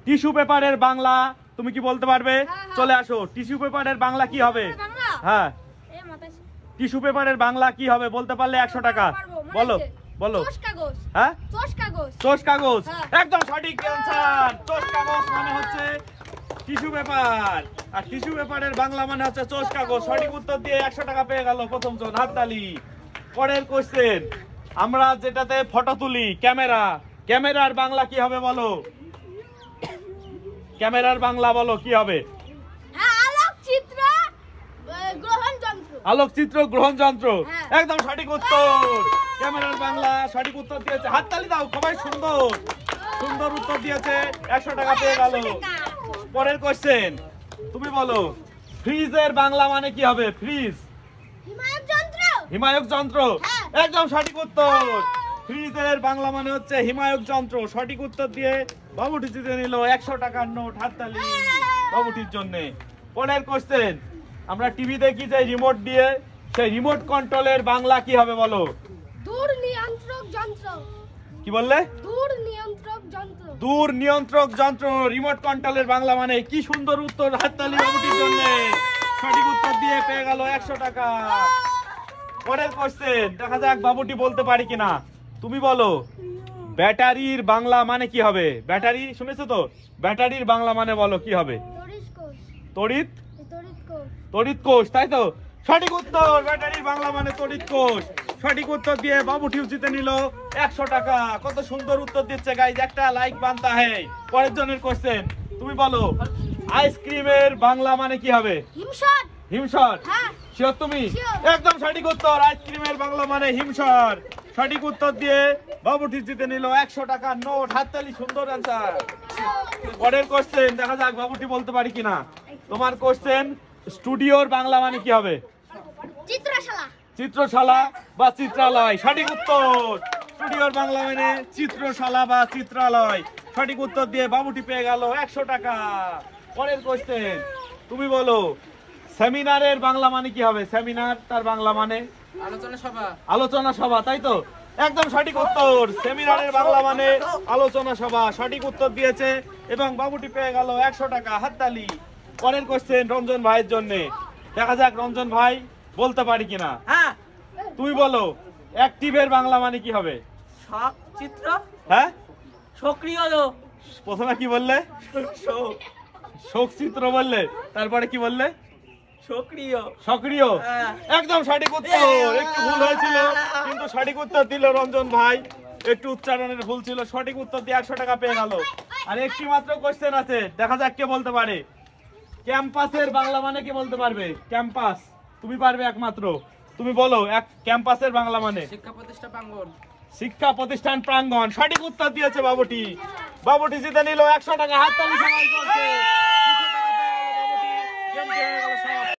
Tissue পেপারের বাংলা তুমি কি বলতে পারবে? চলে আসো। টিস্যু পেপারের বাংলা কি হবে? হ্যাঁ, টিস্যু পেপারের বাংলা কি হবে বলতে পারলে 100 টাকা। বলো বলো। হ্যাঁ, চোষ কাগজ। একদম সঠিক অ্যানসার। চোষ কাগজ মানে হচ্ছে টিস্যু পেপার, আর টিস্যু পেপারের বাংলা মানে হচ্ছে চোষ কাগজ। সঠিক উত্তর দিয়ে 100 টাকা পেয়ে গেল প্রথম জন, হাততালি। পরের কোশ্চেন, আমরা যেটাতে ফটো তুলি, ক্যামেরা, ক্যামেরার বাংলা কি হবে বলো? ক্যামেরার বাংলা বলো কি হবে? আলোকচিত্র গ্রহণ যন্ত্র। একদম সঠিক উত্তর। ক্যামেরার বাংলা সঠিক উত্তর দিয়েছে, হাততালি দাও। সবাই সুন্দর সুন্দর উত্তর দিয়েছে, 100 টাকা পেয়ে গেল। পরের কোশ্চেন, তুমি বলো ফ্রিজের বাংলা মানে কি হবে? ফ্রিজ, হিমায়ক যন্ত্র। একদম সঠিক উত্তর। ফ্রিজের বাংলা মানে হচ্ছে হিমায়ক যন্ত্র। সঠিক উত্তর দিয়ে বাবুটি জিতে নিল 100 টাকার নোট, হাততালি বাবুটির জন্য। পরের কোশ্চেন, আমরা টিভি দেখি যে রিমোট দিয়ে, সেই রিমোট কন্ট্রোলের বাংলা কি হবে বলো? দূর নিয়ন্ত্রক যন্ত্র। কি বললে? দূর নিয়ন্ত্রক যন্ত্র। দূর নিয়ন্ত্রক যন্ত্র, রিমোট কন্ট্রোলের বাংলা মানে। কি সুন্দর উত্তর, হাততালি বাবুটির জন্য। সঠিক উত্তর দিয়ে পেয়ে গেল 100 টাকা। পরের কোশ্চেন, দেখা যাক বাবুটি বলতে পারি কিনা। তুমি বলো ব্যাটারির বাংলা মানে কি হবে? ব্যাটারি শুনেছো তো? ব্যাটারির বাংলা মানে বলো কি হবে? তড়িৎ, তড়িৎ কোষ, তাই তো? সঠিক উত্তর। ব্যাটারির বাংলা মানে তড়িৎ কোষ। সঠিক উত্তর দিয়ে বাবুটিও জিতে নিল 100 টাকা। কত সুন্দর উত্তর দিচ্ছে গাইজ, একটা লাইক বানতা है। পরের জনের কোশ্চেন, তুমি বলো আইসক্রিমের বাংলা মানে কি হবে? হিমসার। হিমসার। শিওর তুমি? একদম সঠিক উত্তর। আইসক্রিমের বাংলা মানে হিমসার। সঠিক উত্তর দিয়ে বাবুটি জিতে নিল 100 টাকার নোট, হাততালি। সুন্দর অ্যান্সার। পরের কোশ্চেন, দেখা যাক বাবুটি বলতে পারি কিনা। তোমার কোশ্চেন, স্টুডিওর বাংলা মানে কি হবে? চিত্রশালা। চিত্রশালা বা চিত্রালয়। সঠিক উত্তর। স্টুডিওর বাংলা মানে চিত্রশালা বা চিত্রালয়। সঠিক উত্তর দিয়ে বাবুটি পেয়ে গেল 100 টাকা। পরের কোশ্চেন, তুমি বলো সেমিনারের বাংলা মানে কি হবে? সেমিনার তার বাংলা মানে আলোচনা সভা। আলোচনা সভা, তাই তো? একদম সঠিক উত্তর। সেমিনারের বাংলা মানে আলোচনা সভা। সঠিক উত্তর দিয়েছে এবং বাবুটি পেয়ে গেল 100 টাকা, হাততালি। পরের কোশ্চেন রঞ্জন ভাইয়ের জন্য, দেখা যাক রঞ্জন ভাই বলতে পারি কিনা। হ্যাঁ, তুই বলো অ্যাক্টিভের বাংলা মানে কি হবে? চিত্র। হ্যাঁ, সক্রিয়। প্রথমে কি বললে? শোক চিত্র বললে, তারপরে কি বললে? সক্রিয়। সক্রিয়। একদম সঠিক উত্তর। একটু ভুল হয়েছিল কিন্তু সঠিক উত্তর দিল রঞ্জন ভাই। একটু উচ্চারণের ভুল ছিল। সঠিক উত্তর দিয়ে 100 টাকা পেয়ে গেল। আর একটি মাত্র কোশ্চেন আছে, দেখা যাক কে বলতে পারে। ক্যাম্পাসের বাংলা মানে কি বলতে পারবে? ক্যাম্পাস, তুমি পারবে একমাত্র। তুমি বলো এক ক্যাম্পাসের বাংলা মানে? শিক্ষা প্রতিষ্ঠান প্রাঙ্গণ। শিক্ষা প্রতিষ্ঠান প্রাঙ্গণ। সঠিক উত্তর দিয়েছে বাবুটি। বাবুটি জিতে নিল 100 টাকা, হাততালি সবাই করছে।